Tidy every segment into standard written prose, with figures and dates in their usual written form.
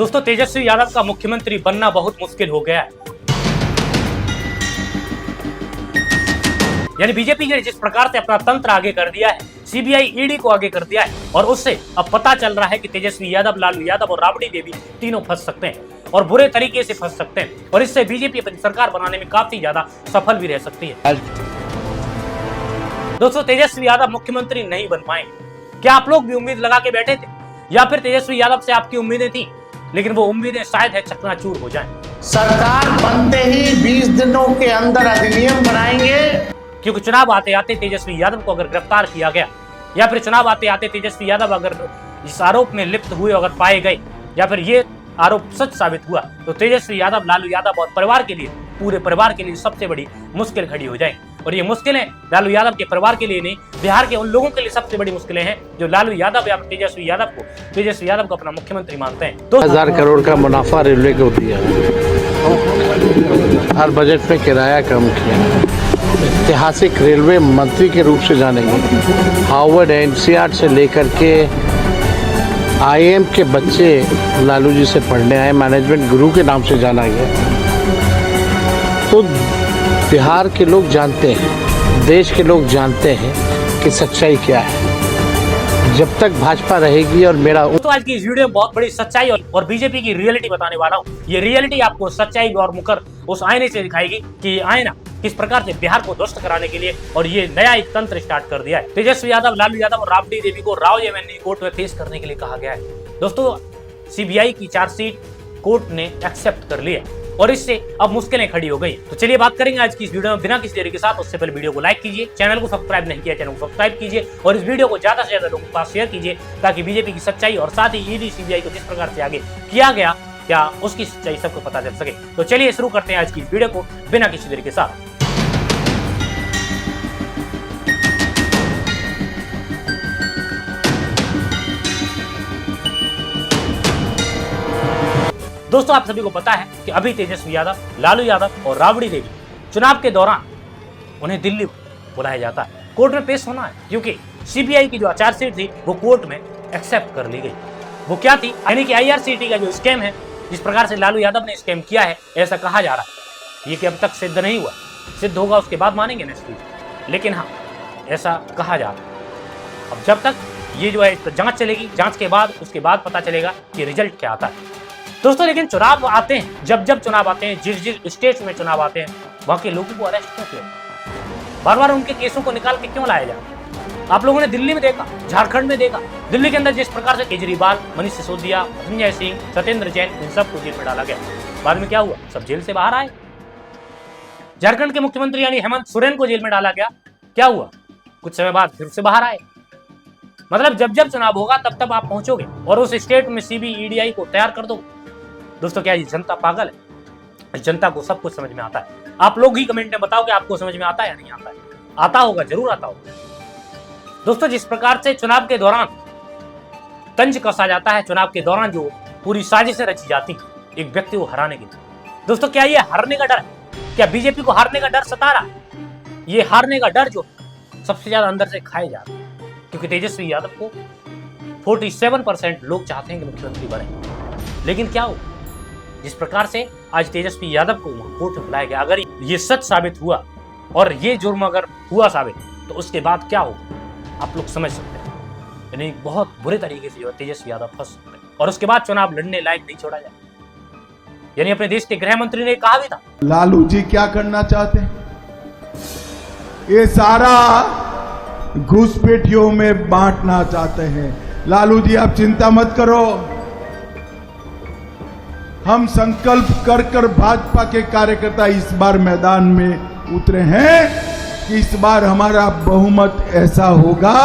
दोस्तों तेजस्वी यादव का मुख्यमंत्री बनना बहुत मुश्किल हो गया है। यानी बीजेपी ने जिस प्रकार से अपना तंत्र आगे कर दिया है, सीबीआई ईडी को आगे कर दिया है और उससे अब पता चल रहा है कि तेजस्वी यादव, लालू यादव और राबड़ी देवी तीनों फंस सकते हैं और बुरे तरीके से फंस सकते हैं और इससे बीजेपी अपनी सरकार बनाने में काफी ज्यादा सफल भी रह सकती है। दोस्तों तेजस्वी यादव मुख्यमंत्री नहीं बन पाएंगे। क्या आप लोग भी उम्मीद लगा के बैठे थे या फिर तेजस्वी यादव से आपकी उम्मीदें थी, लेकिन वो उम्मीदें शायद है चकनाचूर हो जाएं। सरकार बनते ही 20 दिनों के अंदर अधिनियम बनाएंगे, क्योंकि चुनाव आते आते तेजस्वी यादव को अगर गिरफ्तार किया गया या फिर चुनाव आते आते तेजस्वी यादव अगर इस आरोप में लिप्त हुए, अगर पाए गए या फिर ये आरोप सच साबित हुआ तो तेजस्वी यादव, लालू यादव और परिवार के लिए, पूरे परिवार के लिए सबसे बड़ी मुश्किल खड़ी हो जाएगी। और ये मुश्किलें लालू यादव के परिवार के लिए नहीं, बिहार के उन लोगों के लिए सबसे बड़ी मुश्किलें हैं जो लालू यादव या तेजस्वी यादव को अपना मुख्यमंत्री मानते हैं। 1000 करोड़ का मुनाफा रेलवे को दिया, हर बजट में किराया कम किया, ऐतिहासिक रेलवे मंत्री के रूप से जानेंगे। हार्वर्ड एनसीईआरटी से लेकर के आईएम के बच्चे लालू जी से पढ़ने आए, मैनेजमेंट गुरु के नाम से जाना गया। तो बिहार के लोग जानते हैं, देश के लोग जानते हैं कि सच्चाई क्या है। जब तक भाजपा रहेगी और मेरा तो आज की इस वीडियो में बहुत बड़ी सच्चाई और बीजेपी की रियलिटी बताने वाला हूँ। ये रियलिटी आपको सच्चाई और मुकर उस आईने से दिखाएगी कि ये आईना किस प्रकार से बिहार को ध्वस्त कराने के लिए और ये नया एक तंत्र स्टार्ट कर दिया है। तेजस्वी यादव, लालू यादव और राबड़ी देवी को राव जेएमएनयू कोर्ट में पेश करने के लिए कहा गया है। दोस्तों सीबीआई की चार्जशीट कोर्ट ने एक्सेप्ट कर लिया और इससे अब मुश्किलें खड़ी हो गई। तो चलिए बात करेंगे आज की इस वीडियो में बिना किसी देरी के साथ। उससे पहले वीडियो को लाइक कीजिए, चैनल को सब्सक्राइब नहीं किया चैनल को सब्सक्राइब कीजिए और इस वीडियो को ज्यादा से ज्यादा लोगों के पास शेयर कीजिए ताकि बीजेपी की सच्चाई और साथ ही ईडी सीबीआई को जिस प्रकार से आगे किया गया क्या उसकी सच्चाई सबको पता चल सके। तो चलिए शुरू करते हैं आज की इस वीडियो को बिना किसी देरी के साथ। दोस्तों आप सभी को पता है कि अभी तेजस्वी यादव, लालू यादव और राबड़ी देवी चुनाव के दौरान उन्हें दिल्ली बुलाया जाता है, कोर्ट में पेश होना है, क्योंकि सीबीआई की जो चार्जशीट थी वो कोर्ट में एक्सेप्ट कर ली गई। वो क्या थी, यानी कि आईआरसीटी का जो स्कैम है, जिस प्रकार से लालू यादव ने स्कैम किया है ऐसा कहा जा रहा है। ये कि अब तक सिद्ध नहीं हुआ, सिद्ध होगा उसके बाद मानेंगे नेक्स्ट वीक, लेकिन हाँ ऐसा कहा जा रहा है। अब जब तक ये जो है जांच चलेगी, जांच के बाद उसके बाद पता चलेगा कि रिजल्ट क्या आता है। दोस्तों लेकिन चुनाव आते हैं, जब चुनाव आते हैं, जिस स्टेट में चुनाव आते हैं वहां के लोगों को अरेस्ट क्यों किया, बार बार उनके केसों को निकाल के क्यों लाया जाए। आप लोगों ने दिल्ली में देखा, झारखंड में देखा, दिल्ली के अंदर जिस प्रकार से केजरीवाल, मनीष सिसोदिया, संजय सिंह, सत्येंद्र जैन, इन सबको जेल में डाला गया। बाद में क्या हुआ, सब जेल से बाहर आए। झारखंड के मुख्यमंत्री यानी हेमंत सोरेन को जेल में डाला गया, क्या हुआ, कुछ समय बाद फिर से बाहर आए। मतलब जब चुनाव होगा तब आप पहुंचोगे और उस स्टेट में सीबीआई को तैयार कर दो। दोस्तों क्या ये जनता पागल है? जनता को सब कुछ समझ में आता है। आप लोग ही कमेंट में बताओ कि आपको समझ में आता है या नहीं आता है। आता होगा, जरूर आता होगा। दोस्तों जिस प्रकार से चुनाव के दौरान तंज कसा जाता है, चुनाव के दौरान जो पूरी साजिशें रची जाती एक व्यक्ति को हराने के लिए, दोस्तों क्या ये हारने का डर है? क्या बीजेपी को हारने का डर सता रहा है? ये हारने का डर जो सबसे ज्यादा अंदर से खाए जा रहा है, क्योंकि तेजस्वी यादव को 47% लोग चाहते हैं कि मुख्यमंत्री बने। लेकिन क्या हो, जिस प्रकार से आज तेजस्वी यादव को कोर्ट में बुलाया गया, अगर ये सच साबित हुआ और ये जुर्म अगर हुआ साबित तो उसके बाद क्या होगा आप लोग समझ सकते हैं। यानी बहुत बुरे तरीके से जो तेजस्वी यादव फंस सकते हैं और उसके बाद चुनाव लड़ने लायक नहीं छोड़ा जाए। यानी अपने देश के गृह मंत्री ने कहा भी था, लालू जी क्या करना चाहते हैं, ये सारा घुसपैठियों में बांटना चाहते हैं। लालू जी आप चिंता मत करो, हम संकल्प कर भाजपा के कार्यकर्ता इस बार मैदान में उतरे हैं कि इस बार हमारा बहुमत ऐसा होगा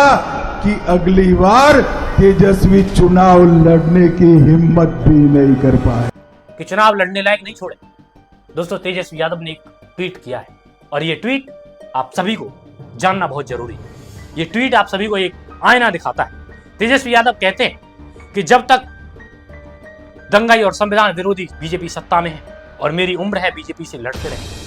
कि अगली बार तेजस्वी चुनाव लड़ने की हिम्मत भी नहीं कर पाए, कि चुनाव लड़ने लायक नहीं छोड़े। दोस्तों तेजस्वी यादव ने एक ट्वीट किया है और ये ट्वीट आप सभी को जानना बहुत जरूरी है। ये ट्वीट आप सभी को एक आईना दिखाता है। तेजस्वी यादव कहते हैं कि जब तक दंगाई और संविधान विरोधी बीजेपी सत्ता में है और मेरी उम्र है बीजेपी से लड़ते रहे।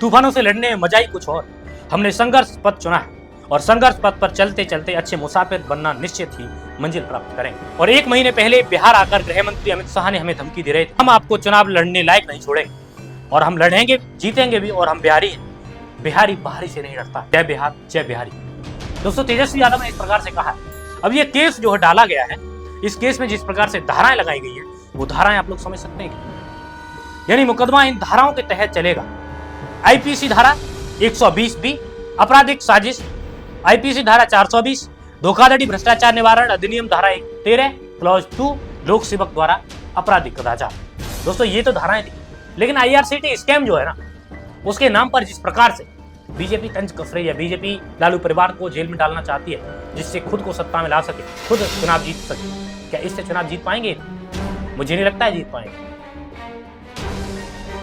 तूफानों से लड़ने में मजा ही कुछ और। हमने संघर्ष पथ चुना है और संघर्ष पथ पर चलते चलते अच्छे मुसाफिर बनना निश्चित ही मंजिल प्राप्त करेंगे। और एक महीने पहले बिहार आकर गृह मंत्री अमित शाह ने हमें धमकी दे रहे थे, हम आपको चुनाव लड़ने लायक नहीं छोड़ेंगे और हम लड़ेंगे, जीतेंगे भी, और हम बिहारी हैं, बिहारी बाहरी से नहीं लड़ता। जय बिहार, जय बिहारी। दोस्तों, तेजस्वी यादव ने इस प्रकार से कहा है। अब ये केस जो है डाला गया है, इस केस में जिस प्रकार से धाराएं लगाई गई है, वो धाराएं आप लोग समझ सकते हैं, यानी मुकदमा इन धाराओं के तहत चलेगा। आईपीसी धारा 120 बी आपराधिक साजिश, आईपीसी धारा 420 धोखाधड़ी भ्रष्टाचार निवारण अधिनियम धारा 13 क्लॉज 2 लोक सेवक द्वारा आपराधिक कदाचार। दोस्तों, ये तो धाराएं थी, लेकिन आईआरसीटी स्कैम जो है ना, उसके नाम पर जिस प्रकार से बीजेपी तंज कस रही है, बीजेपी लालू परिवार को जेल में डालना चाहती है जिससे खुद को सत्ता में ला सके, खुद चुनाव जीत सके। क्या इससे चुनाव जीत पाएंगे? मुझे नहीं लगता है जीत पाएंगे,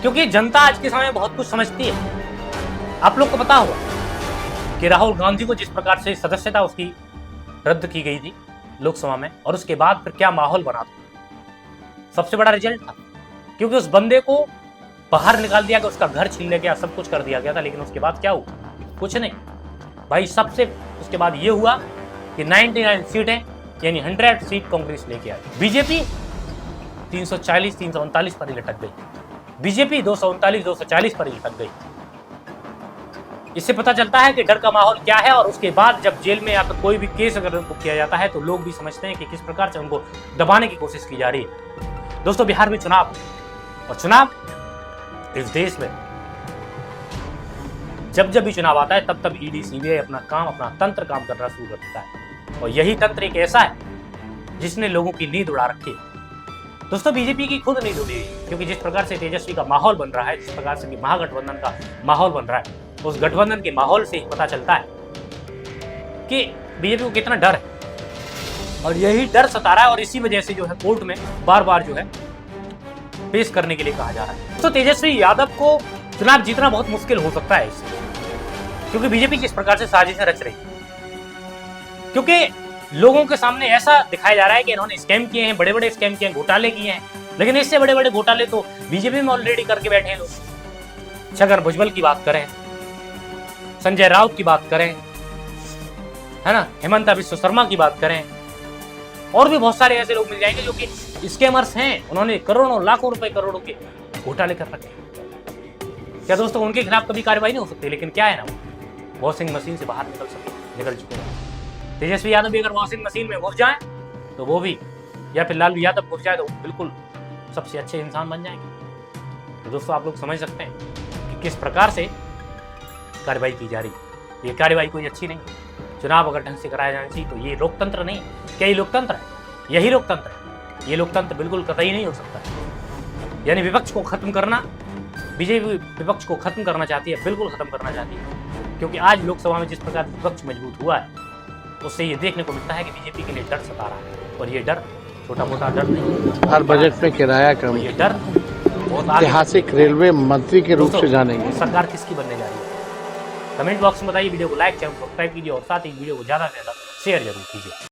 क्योंकि जनता आज के समय में बहुत कुछ समझती है। आप लोग को पता होगा कि राहुल गांधी को जिस प्रकार से सदस्यता उसकी रद्द की गई थी लोकसभा में, और उसके बाद फिर क्या माहौल बना था। सबसे बड़ा रिजल्ट था, क्योंकि उस बंदे को बाहर निकाल दिया गया, उसका घर छीन लिया गया, सब कुछ कर दिया गया था। लेकिन उसके बाद क्या हुआ? कुछ नहीं भाई। सबसे उसके बाद ये हुआ कि 99 सीटें यानी 100 सीट कांग्रेस लेके आई। बीजेपी 340-339 पर ही लटक गई। बीजेपी 239-240 पर ही लटक गई। इससे पता चलता है कि डर का माहौल क्या है। और उसके बाद जब जेल में या फिर कोई भी केस अगर उनको किया जाता है तो लोग भी समझते हैं कि किस प्रकार से उनको दबाने की कोशिश की जा रही है। दोस्तों, बिहार में चुनाव, और चुनाव इस देश में जब जब भी चुनाव आता है तब तब ईडी सीबीआई अपना काम, अपना तंत्र काम करना शुरू कर देता है। और यही तंत्र एक ऐसा है जिसने लोगों की नींद उड़ा रखी है। दोस्तों, बीजेपी की खुद नींद उड़ी, क्योंकि जिस प्रकार से तेजस्वी का माहौल बन रहा है, जिस प्रकार से महागठबंधन का माहौल बन रहा है, उस गठबंधन के माहौल से ही पता चलता है कि बीजेपी को कितना डर है। और यही डर सता रहा है, और इसी वजह से जो है कोर्ट में बार बार जो है पेश करने के लिए कहा जा रहा है। तो तेजस्वी यादव को चुनाव जीतना बहुत मुश्किल हो सकता है इससे, क्योंकि बीजेपी जिस प्रकार से साजिशें रच रही है, क्योंकि लोगों के सामने ऐसा दिखाया जा रहा है कि इन्होंने स्कैम किए हैं, बड़े बड़े स्कैम किए हैं, घोटाले किए हैं। लेकिन इससे बड़े बड़े घोटाले तो बीजेपी में ऑलरेडी करके बैठे हैं लोग। छगन भुजबल की बात करें, संजय राउत की बात करें, है ना, हेमंता बिश्व शर्मा की बात करें, और भी बहुत सारे ऐसे लोग मिल जाएंगे जो कि स्कैमर्स हैं। उन्होंने करोड़ों लाखों रुपए, करोड़ों के घोटाले कर रखे हैं। क्या दोस्तों, उनके खिलाफ कभी कार्रवाई नहीं हो सकती? लेकिन क्या है ना, वो वॉशिंग मशीन से बाहर निकल चुके हैं। तेजस्वी यादव भी अगर वॉशिंग मशीन में घुस जाए तो वो भी, या फिर लालू यादव घुस जाए तो बिल्कुल सबसे अच्छे इंसान बन जाएंगे। तो दोस्तों, आप लोग समझ सकते हैं कि किस प्रकार से कार्रवाई की जा रही है। ये कार्रवाई कोई अच्छी नहीं। चुनाव अगर ढंग से कराया जाना चाहिए तो ये लोकतंत्र नहीं। क्या ये लोकतंत्र है? यही लोकतंत्र है। ये लोकतंत्र बिल्कुल कतई नहीं हो सकता। यानी विपक्ष को खत्म करना, बीजेपी विपक्ष को खत्म करना चाहती है, बिल्कुल खत्म करना चाहती है। क्योंकि आज लोकसभा में जिस प्रकार विपक्ष मजबूत हुआ है, उससे ये देखने को मिलता है कि बीजेपी के लिए डर सता रहा है। और ये डर छोटा मोटा डर नहीं। हर बजट में किराया कम, ये डर बहुत ऐतिहासिक रेलवे मंत्री के रूप से जानेंगे। सरकार किसकी बनने जा रही है? कमेंट बॉक्स में बताइए। वीडियो को लाइक, चैनल को सब्सक्राइब कीजिए और साथ ही वीडियो को ज़्यादा से ज़्यादा शेयर जरूर कीजिए।